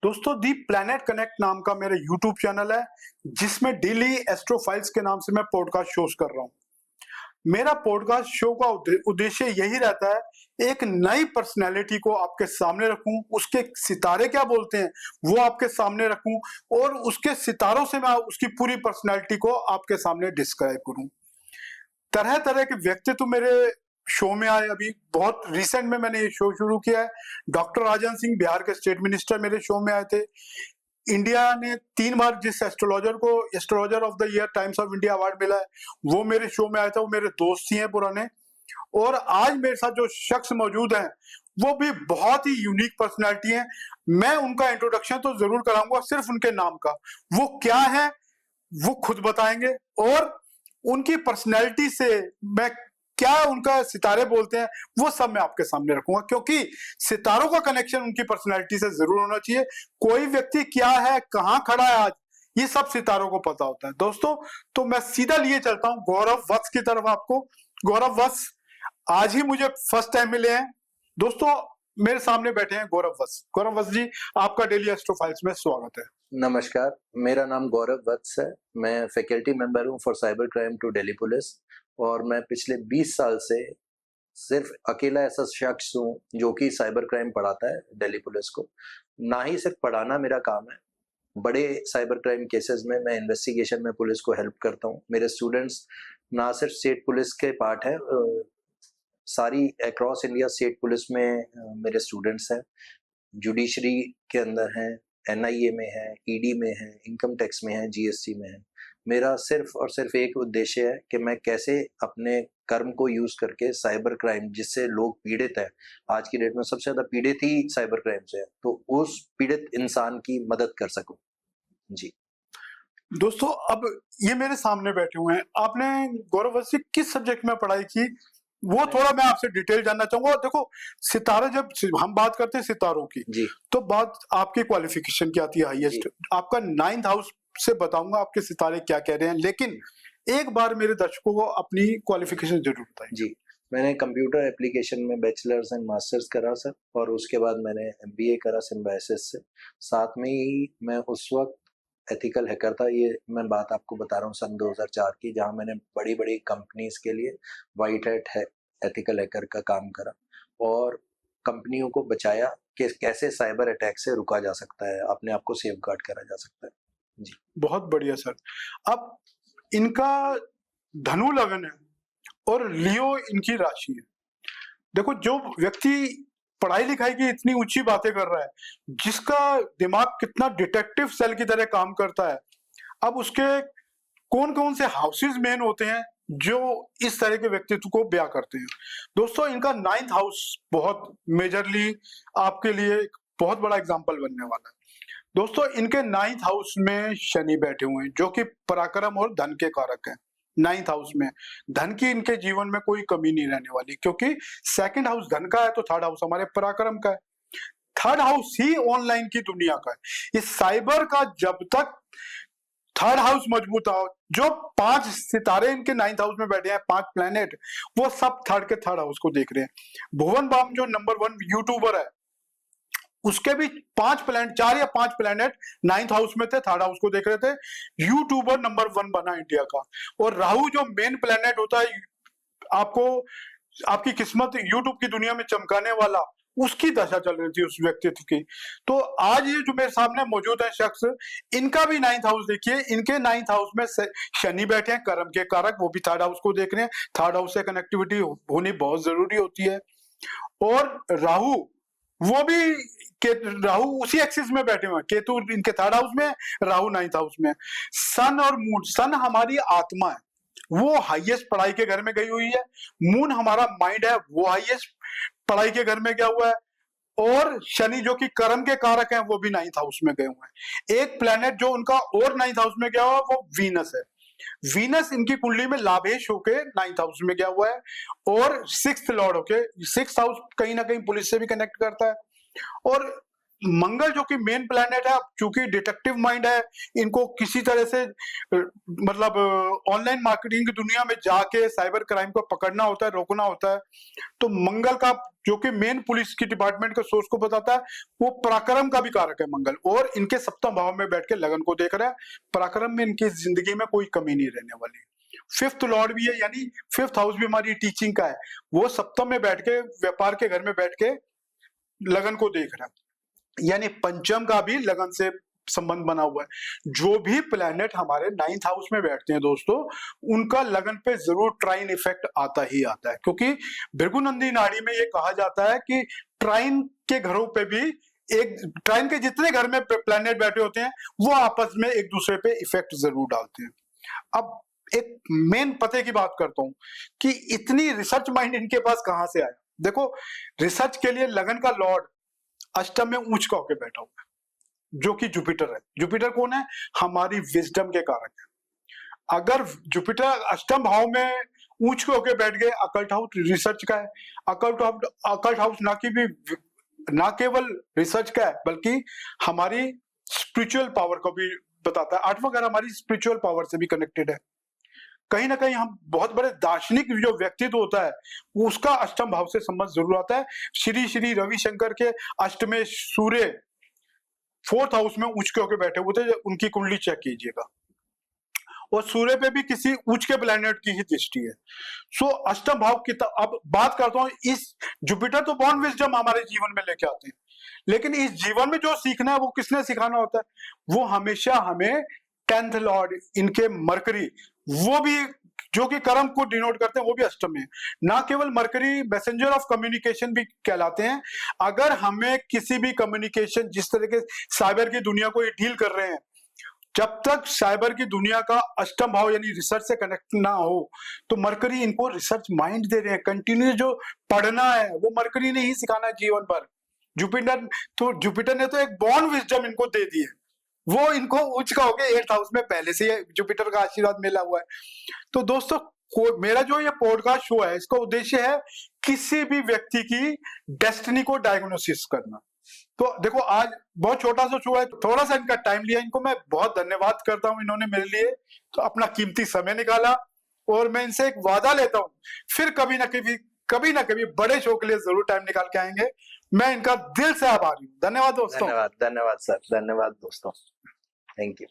दोस्तों दी planet connect नाम का मेरा यूट्यूब चैनल है जिसमें डेली एस्ट्रोफाइल्स के नाम से मैं पॉडकास्ट शोज कर रहा हूं। मेरा पॉडकास्ट शो का उद्देश्य यही रहता है एक नई पर्सनैलिटी को आपके सामने रखूं, उसके सितारे क्या बोलते हैं वो आपके सामने रखूं और उसके सितारों से मैं उसकी पूरी पर्सनैलिटी को आपके सामने डिस्क्राइब करूं। तरह तरह के व्यक्तित्व मेरे शो में आए। अभी बहुत रिसेंट में मैंने ये शो शुरू किया है। डॉक्टर राजन सिंह बिहार के स्टेट मिनिस्टर मेरे शो में आए थे। इंडिया ने 3 बार जिस एस्ट्रोलॉजर को astrologer of the year times of India award मिला है वो मेरे शो में आया था। वो मेरे दोस्त ही हैं पुराने। और आज मेरे साथ जो शख्स मौजूद हैं वो भी बहुत ही यूनिक पर्सनैलिटी हैं। मैं उनका इंट्रोडक्शन तो जरूर कराऊंगा, सिर्फ उनके नाम का। वो क्या है वो खुद बताएंगे और उनकी पर्सनैलिटी से मैं क्या उनका सितारे बोलते हैं वो सब मैं आपके सामने रखूंगा, क्योंकि सितारों का कनेक्शन उनकी पर्सनैलिटी से जरूर होना चाहिए। कोई व्यक्ति क्या है, कहां खड़ा है आज, ये सब सितारों को पता होता है दोस्तों। तो मैं सीधा लिए चलता हूं गौरव वत्स की तरफ। आपको गौरव वत्स आज ही मुझे फर्स्ट टाइम मिले हैं दोस्तों। मेरे सामने बैठे हैं गौरव वत्स। गौरव वत्स जी, आपका डेली एस्ट्रोफाइल्स में स्वागत है। नमस्कार, मेरा नाम गौरव वत्स है। मैं फैकल्टी मेंबर हूं for cyber crime to Delhi police और मैं पिछले 20 साल से सिर्फ अकेला ऐसा शख्स हूं जो कि साइबर क्राइम पढ़ाता है दिल्ली पुलिस को। ना ही सिर्फ पढ़ाना मेरा काम है, बड़े साइबर क्राइम केसेस में मैं इन्वेस्टिगेशन में पुलिस को हेल्प करता हूं। मेरे स्टूडेंट्स ना सिर्फ स्टेट पुलिस के पार्ट हैं, सारी अक्रॉस इंडिया स्टेट पुलिस में मेरे स्टूडेंट्स हैं। जुडिशरी के अंदर हैं, एनआईए में है, ईडी में है, इनकम टैक्स में है, जीएसटी में है। मेरा सिर्फ और सिर्फ एक उद्देश्य है कि मैं कैसे अपने कर्म को यूज करके साइबर क्राइम जिससे लोग पीड़ित हैं, आज की डेट में सबसे ज्यादा पीड़ित ही साइबर क्राइम से है, तो उस पीड़ित इंसान की मदद कर सकूं। जी दोस्तों, अब ये मेरे सामने बैठे हुए हैं। आपने गौरव वत्स जी किस सब्जेक्ट में पढ़ाई की वो थोड़ा मैं आपसे डिटेल जानना चाहूंगा। देखो, सितारे जब हम बात करते हैं सितारों की जी तो बात आपकी क्वालिफिकेशन की आती है हाईएस्ट। आपका 9th हाउस से बताऊंगा आपके सितारे क्या कह रहे हैं, लेकिन एक बार मेरे दर्शकों को अपनी क्वालिफिकेशन जरूर बताएं। जी मैंने कंप्यूटर एप्लीकेशन में बैचलर्स एंड मास्टर्स करा सर, और उसके बाद मैंने एमबीए करा सिम्बायोसिस से। साथ में ही मैं उस वक्त एथिकल हैकर था। ये मैं बात आपको बता रहा हूँ सन 2004 की, जहाँ मैंने बड़ी बड़ी कंपनीज के लिए वाइट हैट है एथिकल हैकर का काम करा और कंपनियों को बचाया कि कैसे साइबर अटैक से रुका जा सकता है, अपने आप को सेफ गार्ड करा जा सकता है। जी बहुत बढ़िया सर। अब इनका धनु लगन है और लियो इनकी राशि है। देखो, जो व्यक्ति पढ़ाई लिखाई की इतनी ऊंची बातें कर रहा है, जिसका दिमाग कितना डिटेक्टिव सेल की तरह काम करता है, अब उसके कौन कौन से हाउसेस मेन होते हैं जो इस तरह के व्यक्तित्व को ब्याह करते हैं। दोस्तों, इनका 9th हाउस बहुत मेजरली आपके लिए एक बहुत बड़ा एग्जाम्पल बनने वाला है। दोस्तों, इनके 9th हाउस में शनि बैठे हुए हैं जो कि पराक्रम और धन के कारक हैं। 9th हाउस में धन की इनके जीवन में कोई कमी नहीं रहने वाली, क्योंकि 2nd हाउस धन का है तो 3rd हाउस हमारे पराक्रम का है। 3rd हाउस ही ऑनलाइन की दुनिया का है। इस साइबर का जब तक 3rd हाउस मजबूत हो, जो 5 सितारे इनके 9th हाउस में बैठे हैं, 5 प्लैनेट, वो सब 3rd हाउस को देख रहे हैं। भुवन बाम जो नंबर 1 यूट्यूबर है, उसके भी 4 या 5 प्लैनेट 9th हाउस में थे, 3rd हाउस को देख रहे थे। यूट्यूबर नंबर 1 बना इंडिया का। और राहु जो मेन प्लैनेट होता है, आपको आपकी किस्मत यूट्यूब की दुनिया में चमकाने वाला, उसकी दशा चल रही थी उस व्यक्तित्व की। तो आज ये जो मेरे सामने मौजूद है शख्स, इनका भी 9th हाउस देखिए। इनके 9th हाउस में शनि बैठे हैं, कर्म के कारक, वो भी 3rd हाउस को देख रहे हैं। 3rd हाउस से कनेक्टिविटी होनी बहुत जरूरी होती है। और राहु, वो भी राहु उसी एक्सिस में बैठे हुए हैं। केतु इनके 3rd हाउस में, राहु 9th हाउस में। सन और मून, सन हमारी आत्मा है, वो हाईएस्ट पढ़ाई के घर में गई हुई है। मून हमारा माइंड है, वो हाईएस्ट पढ़ाई के घर में गया हुआ है। और शनि जो कि कर्म के कारक हैं, वो भी 9th हाउस में गए हुए हैं। एक प्लेनेट जो उनका और 9th हाउस में गया हुआ है वो वीनस है। वीनस इनकी कुंडली में लाभेश होके 9th हाउस में गया हुआ है और 6th लॉर्ड होके। 6th हाउस कहीं ना कहीं पुलिस से भी कनेक्ट करता है। और मंगल जो कि मेन प्लैनेट है, चूंकि डिटेक्टिव माइंड है, इनको किसी तरह से मतलब ऑनलाइन मार्केटिंग की दुनिया में जाके साइबर क्राइम को पकड़ना होता है, रोकना होता है। तो मंगल का जो कि मेन पुलिस की डिपार्टमेंट के सोर्स को बताता है, वो पराक्रम का भी कारक है मंगल, और इनके सप्तम भाव में बैठ के लगन को देख रहा है। पराक्रम में इनकी जिंदगी में कोई कमी नहीं रहने वाली। फिफ्थ लॉर्ड भी है, यानी फिफ्थ हाउस भी हमारी टीचिंग का है, वो सप्तम में बैठ के व्यापार के घर में बैठ के लगन को देख रहा है, यानी पंचम का भी लगन से संबंध बना हुआ है। जो भी प्लैनेट हमारे 9th हाउस में बैठते हैं दोस्तों, उनका लगन पे जरूर ट्राइन इफेक्ट आता ही आता है, क्योंकि भृगुनंदी नाड़ी में ये कहा जाता है कि ट्राइन के घरों पे भी, एक ट्राइन के जितने घर में प्लैनेट बैठे होते हैं वो आपस में एक दूसरे पे इफेक्ट जरूर डालते हैं। अब एक मेन पते की बात करता हूं कि इतनी रिसर्च माइंड इनके पास कहां से आया। देखो, रिसर्च के लिए लगन का लॉर्ड अष्टम में ऊंच का होकर बैठा हुआ है, जो कि जुपिटर है। जुपिटर कौन है? हमारी विजडम के कारक है। अगर जुपिटर अष्टम भाव में ऊंच के होकर बैठ गए, अकल्ट हाउस रिसर्च का है। अकल्ट हाउस ना केवल रिसर्च का है, बल्कि हमारी स्पिरिचुअल पावर को भी बताता है। आठवां घर हमारी स्पिरिचुअल पावर से भी कनेक्टेड है। कहीं ना कहीं हम बहुत बड़े दार्शनिक जो व्यक्तित्व होता है, उसका अष्टम भाव से संबंध जरूर आता है। श्री श्री रविशंकर के अष्टमें सूर्य 4th हाउस में उच्च के होकर बैठे हुए थे, उनकी कुंडली चेक कीजिएगा, और सूर्य पे भी किसी उच्च के प्लैनेट की ही दृष्टि है। सो अष्टम भाव की अब बात करता हूं, इस जुपिटर तो बॉर्न विजडम हमारे जीवन में लेके आते हैं, लेकिन इस जीवन में जो सीखना है वो किसने सिखाना होता है? वो हमेशा हमें 10th लॉर्ड इनके मरकरी, वो भी जो कि कर्म को डिनोट करते हैं, वो भी अष्टम में। ना केवल मरकरी मैसेंजर ऑफ कम्युनिकेशन भी कहलाते हैं। अगर हमें किसी भी कम्युनिकेशन, जिस तरह के साइबर की दुनिया को ये डील कर रहे हैं, जब तक साइबर की दुनिया का अष्टम भाव यानी रिसर्च से कनेक्ट ना हो, तो मरकरी इनको रिसर्च माइंड दे रहे हैं। कंटिन्यू जो पढ़ना है वो मरकरी ने ही सिखाना है जीवन भर। जुपिटर ने तो एक बॉर्न विजडम इनको दे दी है, वो इनको उच्च का हो गया 8th हाउस में पहले से जुपिटर का आशीर्वाद मिला हुआ है। तो दोस्तों, मेरा जो ये पॉडकास्ट शो है, इसका उद्देश्य है किसी भी व्यक्ति की डेस्टिनी को डायग्नोसिस करना। तो देखो, आज बहुत छोटा सा शो है, थोड़ा सा इनका टाइम लिया, इनको मैं बहुत धन्यवाद करता हूं, इन्होंने मेरे लिए तो अपना कीमती समय निकाला। और मैं इनसे एक वादा लेता हूं, फिर कभी ना कभी बड़े शो के लिए जरूर टाइम निकाल के आएंगे। मैं इनका दिल से आभारी हूं। धन्यवाद दोस्तों। धन्यवाद सर, धन्यवाद दोस्तों, थैंक यू।